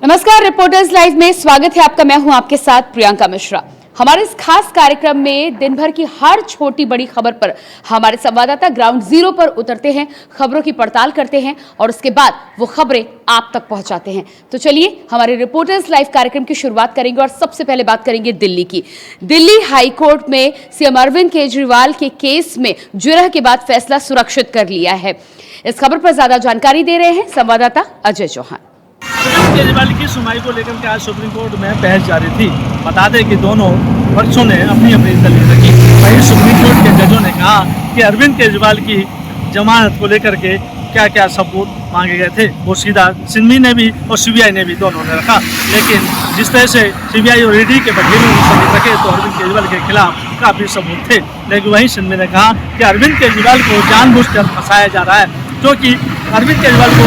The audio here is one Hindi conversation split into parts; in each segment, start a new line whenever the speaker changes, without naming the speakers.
नमस्कार, रिपोर्टर्स लाइव में स्वागत है आपका। मैं हूं आपके साथ प्रियंका मिश्रा। हमारे इस खास कार्यक्रम में दिन भर की हर छोटी बड़ी खबर पर हमारे संवाददाता ग्राउंड जीरो पर उतरते हैं, खबरों की पड़ताल करते हैं और उसके बाद वो खबरें आप तक पहुंचाते हैं। तो चलिए हमारे रिपोर्टर्स लाइव कार्यक्रम की शुरुआत करेंगे और सबसे पहले बात करेंगे दिल्ली की। दिल्ली हाईकोर्ट में सीएम अरविंद केजरीवाल के केस में जुरह के बाद फैसला सुरक्षित कर लिया है। इस खबर पर ज्यादा जानकारी दे रहे हैं संवाददाता अजय चौहान।
अरविंद केजरीवाल की सुनवाई को लेकर के आज सुप्रीम कोर्ट में बहस जारी थी। बता दें कि दोनों पक्षों ने अपनी अपनी दलील रखी। वहीं सुप्रीम कोर्ट के जजों ने कहा कि अरविंद केजरीवाल की जमानत को लेकर के क्या क्या सबूत मांगे गए थे वो सीधा सिंघवी ने भी और सीबीआई ने भी दोनों ने रखा। लेकिन जिस तरह से सीबीआई और ईडी के वकीलों ने सबूत रखे तो अरविंद केजरीवाल के खिलाफ काफ़ी सबूत थे। लेकिन वहीं सिंघवी ने कहा कि अरविंद केजरीवाल को जानबूझकर फंसाया जा रहा है, क्योंकि अरविंद केजरीवाल को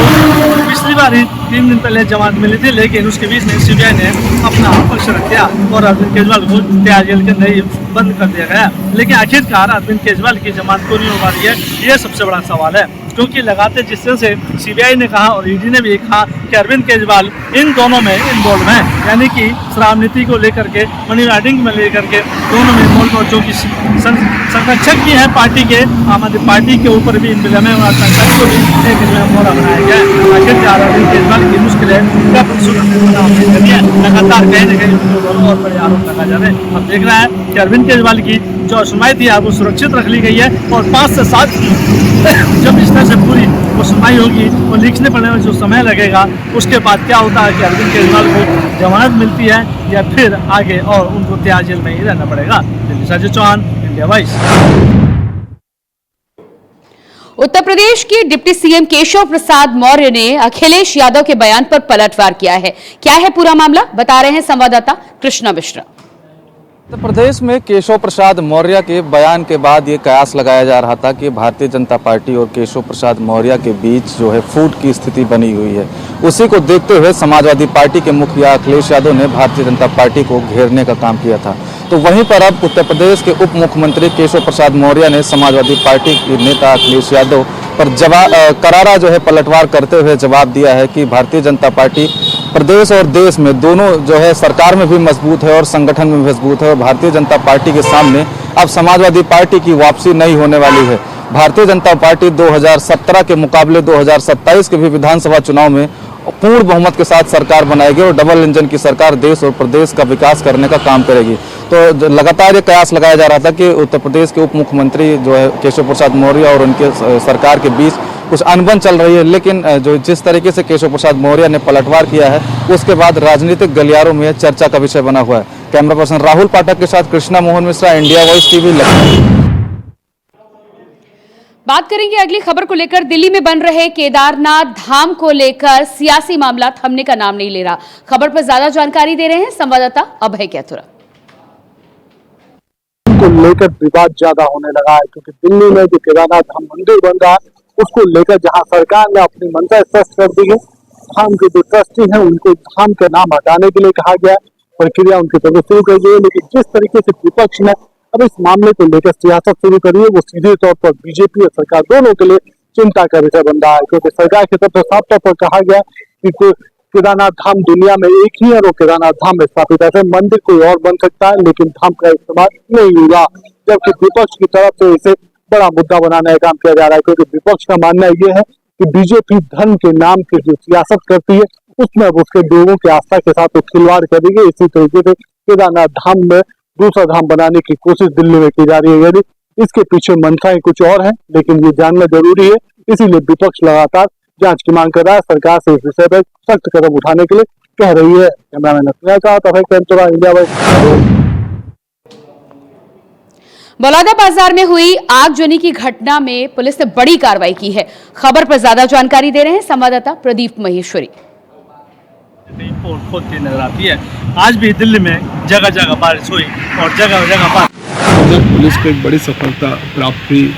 पिछली बार ही 3 दिन पहले जमानत मिली थी, लेकिन उसके बीच में सीबीआई ने अपना पक्ष रख दिया और अरविंद केजरीवाल को तिहाड़ जेल के अंदर बंद कर दिया गया। लेकिन आखिरकार अरविंद केजरीवाल की जमानत क्यों नहीं हो पा रही है, ये सबसे बड़ा सवाल है। क्योंकि लगातार जिस तरह से सीबीआई ने कहा और ईडी ने भी कहा कि अरविंद केजरीवाल इन दोनों में इन्वॉल्व हैं, यानी कि शराब नीति को लेकर के, मनी लॉन्ड्रिंग में लेकर के दोनों में इन्वॉल्व, और जो कि संरक्षक भी हैं पार्टी के, आम आदमी पार्टी के ऊपर भी इन बिलमें और संरक्षक को भी एक मोहरा बनाया गया है। आखिरकार अरविंद केजरीवाल की मुश्किलें कब सुरक्षित है, लगातार कहीं न कहीं और बड़े आरोप लगा जा रहे हैं। अब देख रहा है कि अरविंद केजरीवाल की जो सुनवाई थी वो सुरक्षित रख ली गई है और 5 से 7 जब इस तरह से पूरी वो सुनवाई होगी और लिखने पड़ने में जो समय लगेगा, उसके बाद क्या होता है कि अरविंद केजरीवाल को जमानत मिलती है या फिर आगे और उनको तिहाड़ जेल में ही रहना पड़ेगा। दिल्ली से अजय चौहान, इंडिया वॉइस।
उत्तर प्रदेश के डिप्टी सीएम केशव प्रसाद मौर्य ने अखिलेश यादव के बयान पर पलटवार किया है। क्या है पूरा मामला, बता रहे हैं संवाददाता कृष्णा मिश्रा।
उत्तर प्रदेश में केशव प्रसाद मौर्य के बयान के बाद ये कयास लगाया जा रहा था कि भारतीय जनता पार्टी और केशव प्रसाद मौर्य के बीच जो है फूट की स्थिति बनी हुई है। उसी को देखते हुए समाजवादी पार्टी के मुखिया अखिलेश यादव ने भारतीय जनता पार्टी को घेरने का काम किया था। तो वहीं पर अब उत्तर प्रदेश के उप मुख्यमंत्री केशव प्रसाद मौर्य ने समाजवादी पार्टी के नेता अखिलेश यादव पर करारा जो है पलटवार करते हुए जवाब दिया है कि भारतीय जनता पार्टी प्रदेश और देश में दोनों जो है सरकार में भी मजबूत है और संगठन में भी मजबूत है और भारतीय जनता पार्टी के सामने अब समाजवादी पार्टी की वापसी नहीं होने वाली है। भारतीय जनता पार्टी 2017 के मुकाबले 2027 के भी विधानसभा चुनाव में पूर्ण बहुमत के साथ सरकार बनाएगी और डबल इंजन की सरकार देश और प्रदेश का विकास करने का काम करेगी। तो लगातार ये कयास लगाया जा रहा था कि उत्तर प्रदेश के उप मुख्यमंत्री जो है केशव प्रसाद मौर्य और उनके सरकार के बीच कुछ अनबन चल रही है, लेकिन जो जिस तरीके से केशव प्रसाद मौर्य ने पलटवार किया है उसके बाद राजनीतिक गलियारों में चर्चा का विषय बना हुआ है। कैमरा पर्सन राहुल पाठक के साथ Krishna Mohan Mishra, India voice TV, Lucknow.
बात करेंगे अगली खबर को लेकर। दिल्ली में बन रहे केदारनाथ धाम को लेकर सियासी मामला थमने का नाम नहीं ले रहा। खबर पर ज्यादा जानकारी दे रहे हैं संवाददाता अभय कैथुरा।
को लेकर विवाद ज्यादा होने लगा है, क्योंकि दिल्ली में जो केदारनाथ धाम मंदिर बन रहा है उसको लेकर जहां सरकार ने अपनी मंशा स्पष्ट कर दी है, धाम के जो ट्रस्टी हैं उनको धाम का नाम हटाने के लिए कहा गया, प्रक्रिया उनकी तरफ शुरू कर दी है। लेकिन जिस तरीके से विपक्ष ने अब इस मामले को लेकर सियासत शुरू करी है, वो सीधे तौर पर बीजेपी और सरकार दोनों के लिए चिंता का विषय बन रहा है। क्योंकि सरकार की तरफ से साफ तौर पर कहा गया कि केदारनाथ धाम दुनिया में एक ही है और केदारनाथ धाम में स्थापित है, मंदिर कोई और बन सकता है लेकिन धाम का इस्तेमाल नहीं होगा। जबकि विपक्ष की तरफ से इसे बड़ा मुद्दा बनाने का काम किया जा रहा है, क्योंकि विपक्ष का मानना यह है कि बीजेपी धर्म के नाम की जो सियासत करती है उसमें उसके लोगों की आस्था के साथ खिलवाड़ करेगी। इसी तरीके से केदारनाथ धाम में दूसरा धाम बनाने की कोशिश दिल्ली में की जा रही है। यदि इसके पीछे मंशाएं कुछ और है, लेकिन ये जानना जरूरी है, इसीलिए विपक्ष लगातार जांच की मांग कर रहा है। सरकार से इस विषय पर सख्त कदम उठाने के लिए कह रही है। Cameraman India voice.
बलौदा बाजार में हुई आगजनी की घटना में पुलिस ने बड़ी कार्रवाई की है। खबर पर ज्यादा जानकारी दे रहे हैं संवाददाता प्रदीप महेश्वरी।
खोदती नजर आती है। आज भी दिल्ली में जगह जगह बारिश हुई और जगह जगह बारिश।
पुलिस को एक बड़ी सफलता प्राप्त हुई।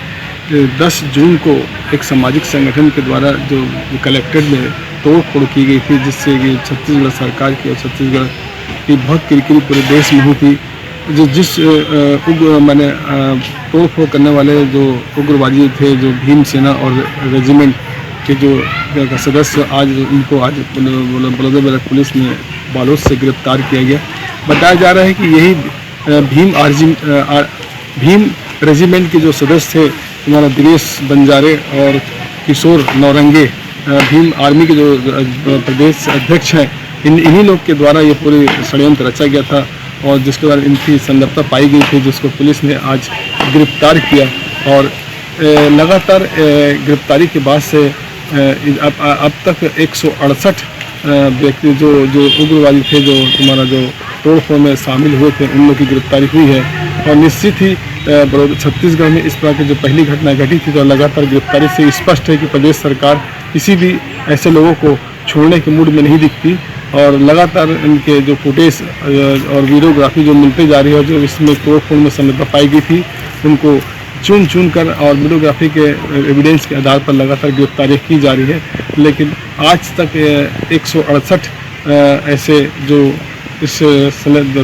10 जून को एक सामाजिक संगठन के द्वारा जो कलेक्ट्रेट में तोड़ फोड़ की गई थी, जिससे कि छत्तीसगढ़ सरकार की और छत्तीसगढ़ की बहुत किरकिरी पूरे देश में हुई थी। जिस तोड़ फोड़ करने वाले जो उग्रवादी थे, जो भीम सेना और रेजिमेंट के जो सदस्य आज उनको आज बलौदाबाजार पुलिस ने बालोद से गिरफ्तार किया गया। बताया जा रहा है कि यही भीम रेजिमेंट के जो सदस्य थे हमारा दिनेश बंजारे और किशोर नौरंगे, भीम आर्मी के जो प्रदेश अध्यक्ष हैं, इन्हीं लोग के द्वारा ये पूरे षड्यंत्र रचा गया था और जिसके बाद इनकी संलिप्तता पाई गई थी, जिसको पुलिस ने आज गिरफ्तार किया। और लगातार गिरफ्तारी के बाद से अब तक 168 व्यक्ति जो उग्रवादी थे, जो तोड़फोड़ में शामिल हुए थे, उन लोगों की गिरफ्तारी हुई है। और निश्चित ही छत्तीसगढ़ में इस प्रकार की जो पहली घटना घटी थी, तो लगातार गिरफ्तारी से स्पष्ट है कि प्रदेश सरकार किसी भी ऐसे लोगों को छोड़ने के मूड में नहीं दिखती और लगातार इनके जो फुटेज और वीडियोग्राफी जो मिलते जा रही है, जो इसमें तोड़फोड़ में संलिप्तता पाई गई थी, उनको चुन कर और वीडियोग्राफी के एविडेंस के आधार पर लगातार गिरफ्तारी की जा रही है। लेकिन आज तक 168 ऐसे जो इस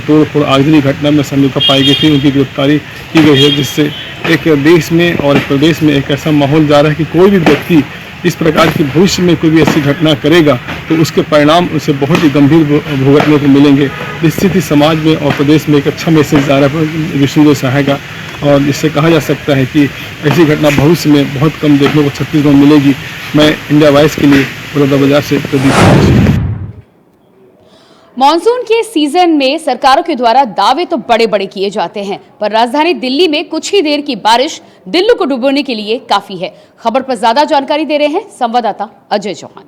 तोड़फोड़ आगजनी घटना में संलिप्तता पाई गई थी, उनकी गिरफ्तारी की गई है, जिससे एक देश में और प्रदेश में एक ऐसा माहौल जा रहा है कि कोई भी व्यक्ति इस प्रकार की भविष्य में कोई भी ऐसी घटना करेगा तो उसके परिणाम उसे बहुत ही गंभीर भुगतने को मिलेंगे। निश्चित ही समाज में और प्रदेश में एक अच्छा मैसेज जा रहा है विष्णुदेव सहाय का, और इससे कहा जा सकता है कि ऐसी घटना भविष्य में बहुत कम देखने को छत्तीसगढ़ में मिलेगी। मैं इंडिया वॉइस के लिए बलौदाबाजार से प्रदीप।
मॉनसून के सीजन में सरकारों के द्वारा दावे तो बड़े बड़े किए जाते हैं, पर राजधानी दिल्ली में कुछ ही देर की बारिश दिल्ली को डुबोने के लिए काफी है। खबर पर ज्यादा जानकारी दे रहे हैं संवाददाता अजय चौहान।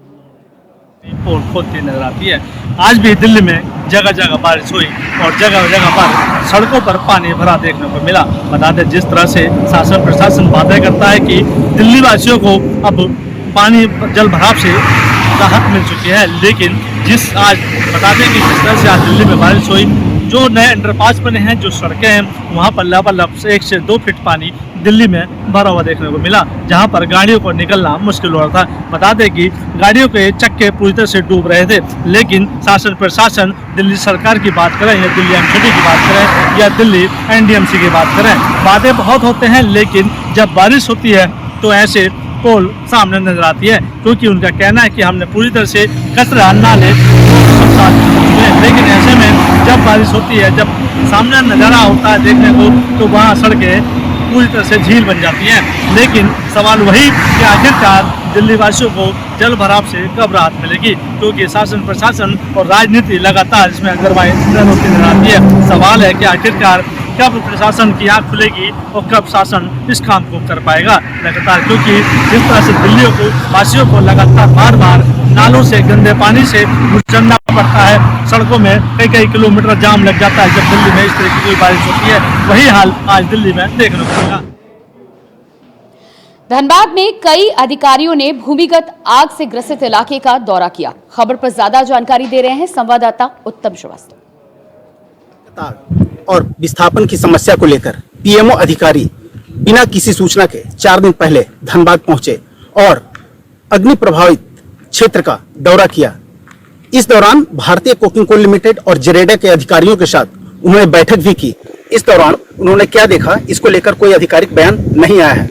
पोल खोलती नजर आती है। आज भी दिल्ली में जगह जगह बारिश हुई और जगह जगह पर सड़कों पर पानी भरा देखने को मिला। बता दें, जिस तरह से शासन प्रशासन वादा करता है कि दिल्ली वासियों को अब पानी जल भराव से राहत मिल चुकी है, लेकिन आज बता दें कि जिस तरह से आज दिल्ली में बारिश हुई, जो नए अंडरपास बने हैं, जो सड़कें हैं, वहाँ पर लबालब 1 से 2 फीट पानी दिल्ली में भरा हुआ देखने को मिला, जहाँ पर गाड़ियों को निकलना मुश्किल हो रहा था। बता दें कि गाड़ियों के चक्के पूरी तरह से डूब रहे थे, लेकिन शासन प्रशासन दिल्ली सरकार की बात करें या दिल्ली एमसीडी की बात करें या दिल्ली एनडीएमसी की बात करें, वादे बहुत होते हैं, लेकिन जब बारिश होती है तो ऐसे पोल सामने नजर आती है, क्योंकि उनका कहना है कि हमने पूरी तरह से कचरा नाले लेकिन ऐसे में जब बारिश होती है, जब सामने नज़ारा होता है देखने को, तो वहाँ सड़कें पूरी तरह से झील बन जाती हैं। लेकिन सवाल वही कि आखिरकार दिल्ली वासियों को जल भराव से कब राहत मिलेगी, क्योंकि शासन प्रशासन और राजनीति लगातार इसमें अगरवाई होती नजर आती है। सवाल है कि आखिरकार कब प्रशासन की आँख खुलेगी और कब शासन इस काम को कर पाएगा लगातार, क्योंकि जिस तरह से दिल्ली को वासियों को लगातार बार बार नालों से गंदे पानी से गुजरना पड़ता है, सड़कों में कई किलोमीटर जाम लग जाता है जब दिल्ली में इस तरह की बारिश होती है। वही हाल आज दिल्ली में देखने को मिला।
धनबाद में कई अधिकारियों ने भूमिगत आग से ग्रसित इलाके का दौरा किया। खबर पर ज्यादा जानकारी दे रहे हैं संवाददाता उत्तम श्रीवास्तव।
और विस्थापन की समस्या को लेकर पीएमओ अधिकारी बिना किसी सूचना के 4 दिन पहले धनबाद पहुंचे और अग्नि प्रभावित क्षेत्र का दौरा किया। इस दौरान भारतीय कोकिंग कोल लिमिटेड और जेरेडा के अधिकारियों के साथ उन्होंने बैठक भी की। इस दौरान उन्होंने क्या देखा, इसको लेकर कोई आधिकारिक बयान नहीं आया है।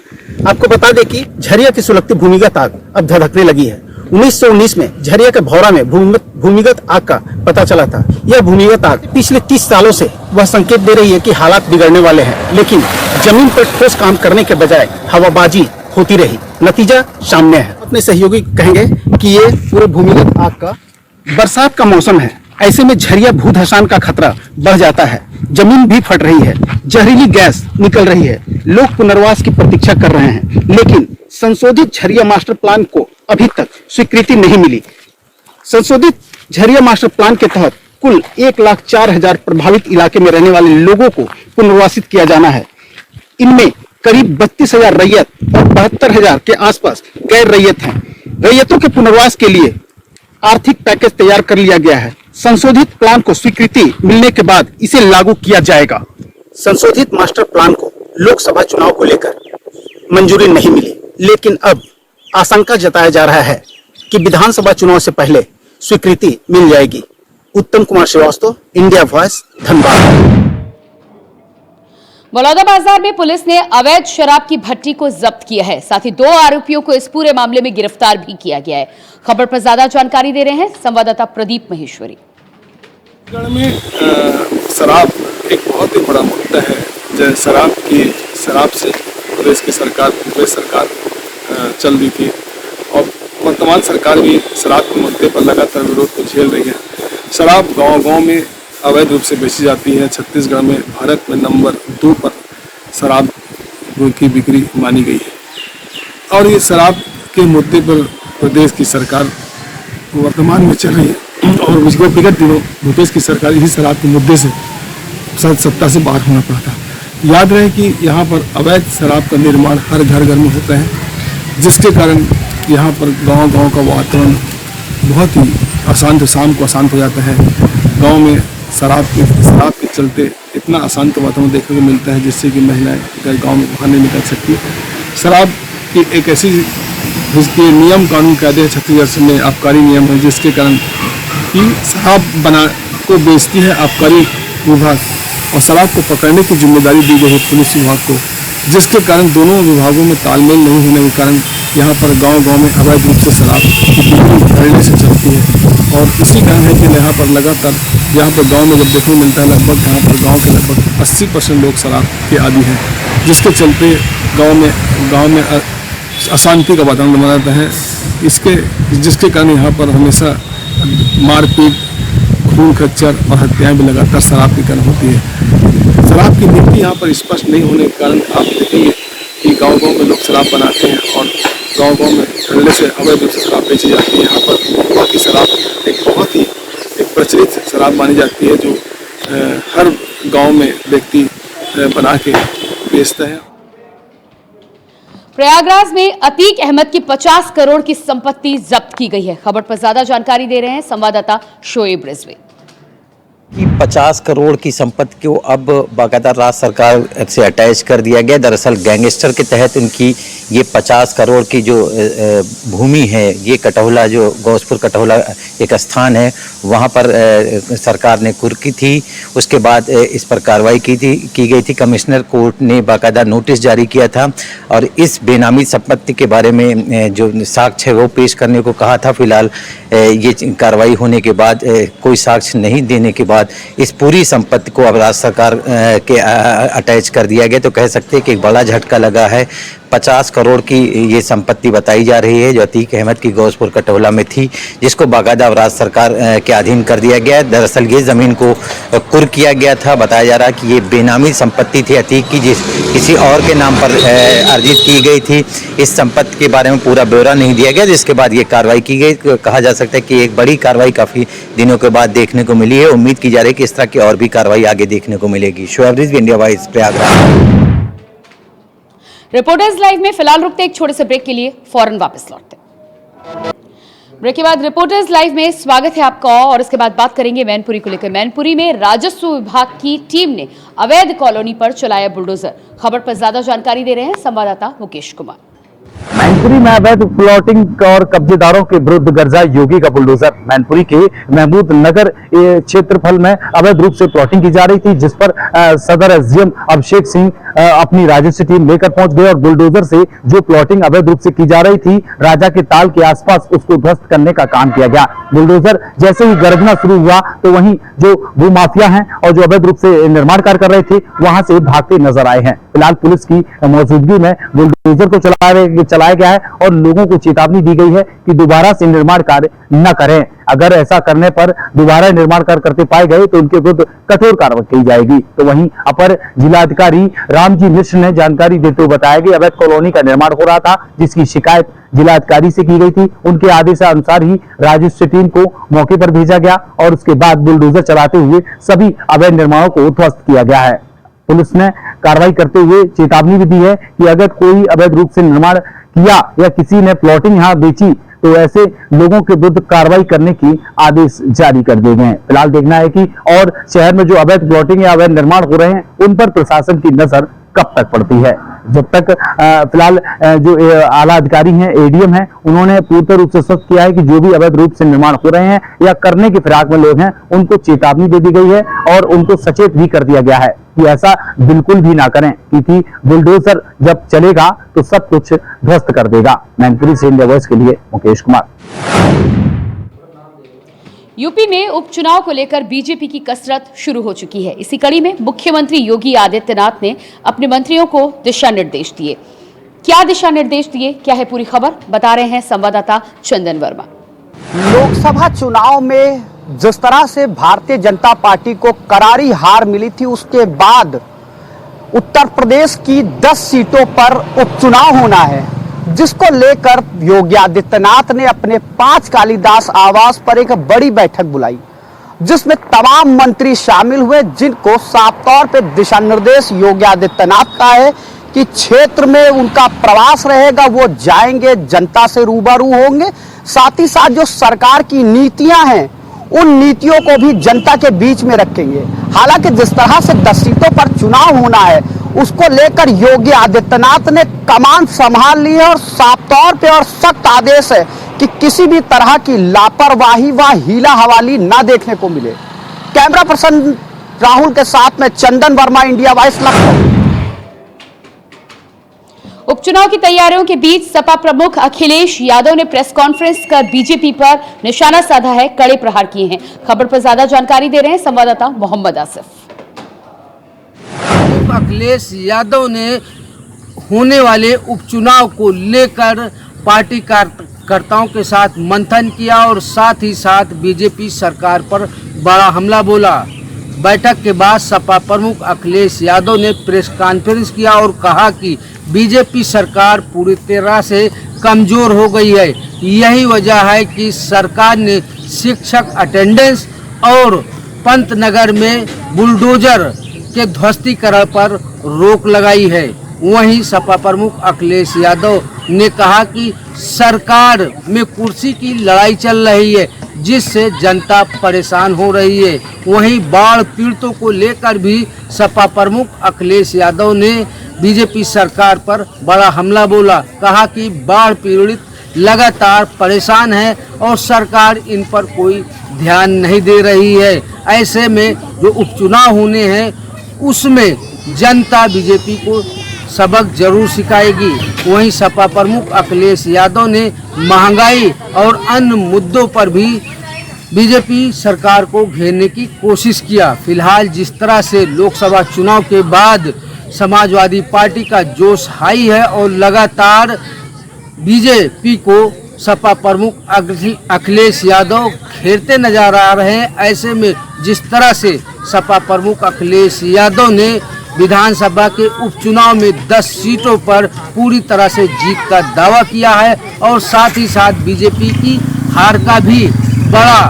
आपको बता दें कि झरिया की सुलगती भूमिगत आग अब धधकने लगी है। 1919 में झरिया के भौरा में भूमिगत आग का पता चला था। यह भूमिगत आग पिछले 30 सालों से वह संकेत दे रही है कि हालात बिगड़ने वाले हैं, लेकिन जमीन पर ठोस काम करने के बजाय हवाबाजी होती रही। नतीजा सामने है। अपने सहयोगी कहेंगे कि ये पूरे भूमिगत आग का बरसात का मौसम है, ऐसे में झरिया भूधसान का खतरा बढ़ जाता है। जमीन भी फट रही है, जहरीली गैस निकल रही है। लोग पुनर्वास की प्रतीक्षा कर रहे हैं, लेकिन संशोधित झरिया मास्टर प्लान को अभी तक स्वीकृति नहीं मिली। संशोधित झरिया मास्टर प्लान के तहत कुल 1,04,000 प्रभावित इलाके में रहने वाले लोगों को पुनर्वासित किया जाना है। इनमें करीब 32,000 रैयत और 72,000 के आसपास गैर रैयत हैं। रैयतों के पुनर्वास के लिए आर्थिक पैकेज तैयार कर लिया गया है। संशोधित प्लान को स्वीकृति मिलने के बाद इसे लागू किया जाएगा। संशोधित मास्टर प्लान को लोकसभा चुनाव को लेकर मंजूरी नहीं मिली, लेकिन अब आशंका जताया जा रहा है कि विधानसभा चुनाव से पहले स्वीकृति मिल जाएगी। उत्तम कुमार श्रीवास्तव, इंडिया वॉइस, धनबाद।
बलौदा बाजार में पुलिस ने अवैध शराब की भट्टी को जब्त किया है। साथ ही 2 आरोपियों को इस पूरे मामले में गिरफ्तार भी किया गया है। खबर पर ज्यादा जानकारी दे रहे हैं संवाददाता प्रदीप महेश्वरी।
छत्तीसगढ़ में शराब एक बहुत ही बड़ा मुद्दा है। शराब से प्रदेश की सरकार चल रही थी और वर्तमान सरकार भी शराब के मुद्दे पर लगातार विरोध को झेल रही है। शराब गांव-गांव में अवैध रूप से बेची जाती है। छत्तीसगढ़ में भारत में नंबर 2 पर शराब की बिक्री मानी गई है और ये शराब के मुद्दे पर प्रदेश की सरकार वर्तमान में चल रही है और विगत दिनों भूपेश की सरकार इसी शराब के मुद्दे से सत्ता से बाहर होना पड़ा था। याद रहे कि यहाँ पर अवैध शराब का निर्माण हर घर में होता है, जिसके कारण यहाँ पर गांव-गांव का वातावरण बहुत ही शाम को अशांत हो जाता है। गांव में शराब के चलते इतना अशांत वातावरण देखने को मिलता है जिससे कि महिलाएं गांव में बाहर नहीं निकल सकती। शराब की एक ऐसी जिसके नियम कानून कायदे छत्तीसगढ़ में आबकारी नियम है, जिसके कारण कि शराब को बेचती है आबकारी विभाग और शराब को पकड़ने की जिम्मेदारी दी गई है पुलिस विभाग को, जिसके कारण दोनों विभागों में तालमेल नहीं होने के कारण यहाँ पर गांव-गांव में अवैध रूप से शराब की से चलती है और इसी कारण है कि यहाँ पर लगातार गांव में जब देखने मिलता है लगभग यहाँ पर गांव के लगभग 80% लोग शराब के आदी हैं, जिसके चलते गांव में अशांति का वातावरण बना रहता है। जिसके कारण यहाँ पर हमेशा मारपीट, खून खच्चर और हत्याएं भी लगातार शराब के कारण होती है। शराब की नीति यहाँ पर स्पष्ट नहीं होने के कारण आप देखेंगे कि गांव-गांव में लोग शराब बनाते हैं और गांव-गांव में ठंडे से अवैध रूप से शराब बेची जाती है। यहाँ पर बाकी शराब बहुत ही प्रचलित शराब मानी जाती है जो हर गांव में व्यक्ति बना के बेचता है।
प्रयागराज में अतीक अहमद की 50 करोड़ की संपत्ति जब्त की गई है। खबर पर ज्यादा जानकारी दे रहे हैं संवाददाता शोएब रिजवी।
कि 50 करोड़ की संपत्ति को अब बाकायदा राज्य सरकार से अटैच कर दिया गया। दरअसल गैंगस्टर के तहत उनकी ये 50 करोड़ की जो भूमि है, ये कटौला जो गौसपुर कटौला एक स्थान है, वहाँ पर सरकार ने कुर्की थी। उसके बाद इस पर कार्रवाई की गई थी। कमिश्नर कोर्ट ने बाकायदा नोटिस जारी किया था और इस बेनामी संपत्ति के बारे में जो साक्ष्य है वो पेश करने को कहा था। फिलहाल ये कार्रवाई होने के बाद कोई साक्ष्य नहीं देने के बाद इस पूरी संपत्ति को अब राज्य सरकार के अटैच कर दिया गया। तो कह सकते हैं कि एक बड़ा झटका लगा है। 50 करोड़ की ये संपत्ति बताई जा रही है जो अतीक अहमद की गौसपुर कटौला में थी, जिसको बाकायदा राज्य सरकार के अधीन कर दिया गया है। दरअसल ये जमीन को कुर्क किया गया था। बताया जा रहा है कि ये बेनामी संपत्ति थी अतीक की, जिस किसी और के नाम पर अर्जित की गई थी। इस संपत्ति के बारे में पूरा ब्यौरा नहीं दिया गया, जिसके बाद ये कार्रवाई की गई। कहा जा सकता है कि एक बड़ी कार्रवाई काफी दिनों के बाद देखने को मिली है। उम्मीद की जा रही है कि इस तरह की और भी कार्रवाई आगे देखने को मिलेगी। Shoaib Rizvi, India wise, Prayagraj.
Reporters live में फिलहाल रुकते एक छोटे से ब्रेक के लिए, फौरन वापस लौटते। ब्रेक के बाद रिपोर्टर्स लाइव में स्वागत है आपका और इसके बाद बात करेंगे मैनपुरी को लेकर। मैनपुरी में राजस्व विभाग की टीम ने अवैध कॉलोनी पर चलाया बुलडोजर। खबर पर ज्यादा जानकारी दे रहे हैं संवाददाता मुकेश कुमार।
मैनपुरी में अवैध प्लॉटिंग और कब्जेदारों के विरुद्ध गरजा योगी का बुलडोजर। मैनपुरी के महमूद नगर क्षेत्रफल में अवैध रूप से प्लॉटिंग की जा रही थी, जिस पर सदर एसडीएम अभिषेक सिंह अपनी राजस्व टीम लेकर पहुंच गए और बुलडोजर से जो प्लॉटिंग अवैध रूप से की जा रही थी राजा के ताल के आसपास, उसको ध्वस्त करने का काम किया गया। बुलडोजर जैसे ही गरजना शुरू हुआ तो वहीं जो भूमाफिया हैं और जो अवैध रूप से निर्माण कार्य कर रहे थे वहां से भागते नजर आए हैं। फिलहाल पुलिस की मौजूदगी में बुलडोजर को चलाया गया है और लोगों को चेतावनी दी गई है कि दोबारा से निर्माण कार्य न करें। अगर ऐसा करने पर दोबारा निर्माण कार्य करते पाए गए तो उनके विरुद्ध कठोर कार्रवाई की जाएगी। तो वहीं अपर जिलाधिकारी रामजी मिश्र ने जानकारी देते हुए बताया कि अवैध कॉलोनी का निर्माण हो रहा था, जिसकी शिकायत जिलाधिकारी से की गई थी। उनके आदेशानुसार ही राजस्व टीम को मौके पर भेजा गया और उसके बाद बुलडोजर चलाते हुए सभी अवैध निर्माणों को ध्वस्त किया गया है। पुलिस ने कार्रवाई करते हुए चेतावनी भी दी है कि अगर कोई अवैध रूप से निर्माण किया या किसी ने प्लॉटिंग यहां बेची तो ऐसे लोगों के विरुद्ध कार्रवाई करने की आदेश जारी कर दिए गए हैं। फिलहाल देखना है कि और शहर में जो अवैध प्लॉटिंग या अवैध निर्माण हो रहे हैं उन पर प्रशासन की नजर कब तक पड़ती है। जब तक फिलहाल जो आला अधिकारी हैं, एडीएम हैं, उन्होंने पूर्ण रूप से स्पष्ट किया है कि जो भी अवैध रूप से निर्माण हो रहे हैं या करने की फिराक में लोग हैं उनको चेतावनी दे दी गई है और उनको सचेत भी कर दिया गया है। कि ऐसा बिल्कुल भी ना करें, क्योंकि बुलडोजर जब चलेगा तो सब कुछ ध्वस्त कर देगा। मैनपुरी से इंडिया वॉइस के लिए मुकेश कुमार।
यूपी में उपचुनाव को लेकर बीजेपी की कसरत शुरू हो चुकी है। इसी कड़ी में मुख्यमंत्री योगी आदित्यनाथ ने अपने मंत्रियों को दिशा निर्देश दिए। क्या दिशा निर्देश दिए, क्या है पूरी खबर, बता रहे हैं संवाददाता चंदन वर्मा।
लोकसभा चुनाव में जिस तरह से भारतीय जनता पार्टी को करारी हार मिली थी, उसके बाद उत्तर प्रदेश की 10 सीटों पर उपचुनाव होना है, जिसको लेकर योगी आदित्यनाथ ने अपने 5 कालिदास आवास पर एक बड़ी बैठक बुलाई, जिसमें तमाम मंत्री शामिल हुए, जिनको साफ तौर पे दिशा निर्देश योगी आदित्यनाथ का है कि क्षेत्र में उनका प्रवास रहेगा, वो जाएंगे, जनता से रूबरू होंगे, साथ ही साथ जो सरकार की नीतियां हैं उन नीतियों को भी जनता के बीच में रखेंगे। हालांकि जिस तरह से 10 सीटों पर चुनाव होना है, उसको लेकर योगी आदित्यनाथ ने कमान संभाल ली है और साफ तौर पे और सख्त आदेश है कि किसी भी तरह की लापरवाही व हीला हवाली ना देखने को मिले। कैमरा पर्सन राहुल के साथ में चंदन वर्मा, इंडिया वॉइस, लखनऊ।
उपचुनाव की तैयारियों के बीच सपा प्रमुख अखिलेश यादव ने प्रेस कॉन्फ्रेंस कर बीजेपी पर निशाना साधा है, कड़े प्रहार किए हैं। खबर पर ज्यादा जानकारी दे रहे हैं संवाददाता मोहम्मद आसिफ।
अखिलेश यादव ने होने वाले उपचुनाव को लेकर पार्टी कार्यकर्ताओं के साथ मंथन किया और साथ ही साथ बीजेपी सरकार पर बड़ा हमला बोला। बैठक के बाद सपा प्रमुख अखिलेश यादव ने प्रेस कॉन्फ्रेंस किया और कहा कि बीजेपी सरकार पूरी तरह से कमजोर हो गई है। यही वजह है कि सरकार ने शिक्षक अटेंडेंस और पंतनगर में बुलडोजर के ध्वस्तीकरण पर रोक लगाई है। वहीं सपा प्रमुख अखिलेश यादव ने कहा कि सरकार में कुर्सी की लड़ाई चल रही है, जिससे जनता परेशान हो रही है। वहीं बाढ़ पीड़ितों को लेकर भी सपा प्रमुख अखिलेश यादव ने बीजेपी सरकार पर बड़ा हमला बोला। कहा कि बाढ़ पीड़ित लगातार परेशान है और सरकार इन पर कोई ध्यान नहीं दे रही है। ऐसे में जो उपचुनाव होने हैं उसमें जनता बीजेपी को सबक जरूर सिखाएगी। वहीं सपा प्रमुख अखिलेश यादव ने महंगाई और अन्य मुद्दों पर भी बीजेपी सरकार को घेरने की कोशिश किया। फिलहाल जिस तरह से लोकसभा चुनाव के बाद समाजवादी पार्टी का जोश हाई है और लगातार बीजेपी को सपा प्रमुख अखिलेश यादव घेरते नजर आ रहे हैं, ऐसे में जिस तरह से सपा प्रमुख अखिलेश यादव ने विधानसभा के उपचुनाव में 10 सीटों पर पूरी तरह से जीत का दावा किया है और साथ ही साथ बीजेपी की हार का भी बड़ा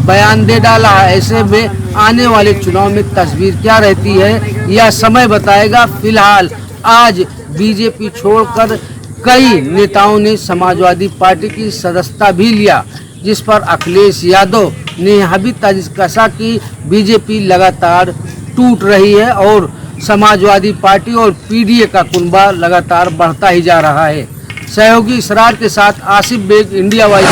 बयान दे डाला है। ऐसे में आने वाले चुनाव में तस्वीर क्या रहती है यह समय बताएगा। फिलहाल आज बीजेपी छोड़कर कई नेताओं ने समाजवादी पार्टी की सदस्यता भी लिया, जिस पर अखिलेश यादव ने यह भी तर्ज कसा कि बीजेपी लगातार टूट रही है और समाजवादी पार्टी और पीडीए का कुनबा लगातार बढ़ता ही जा रहा है। सहयोगी इसरार के साथ आसिफ बेग, इंडिया वॉइस।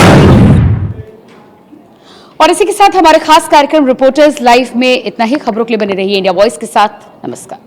और इसी के साथ हमारे खास कार्यक्रम रिपोर्टर्स लाइव में इतना ही। खबरों के लिए बने रहिए इंडिया वॉइस के साथ। नमस्कार।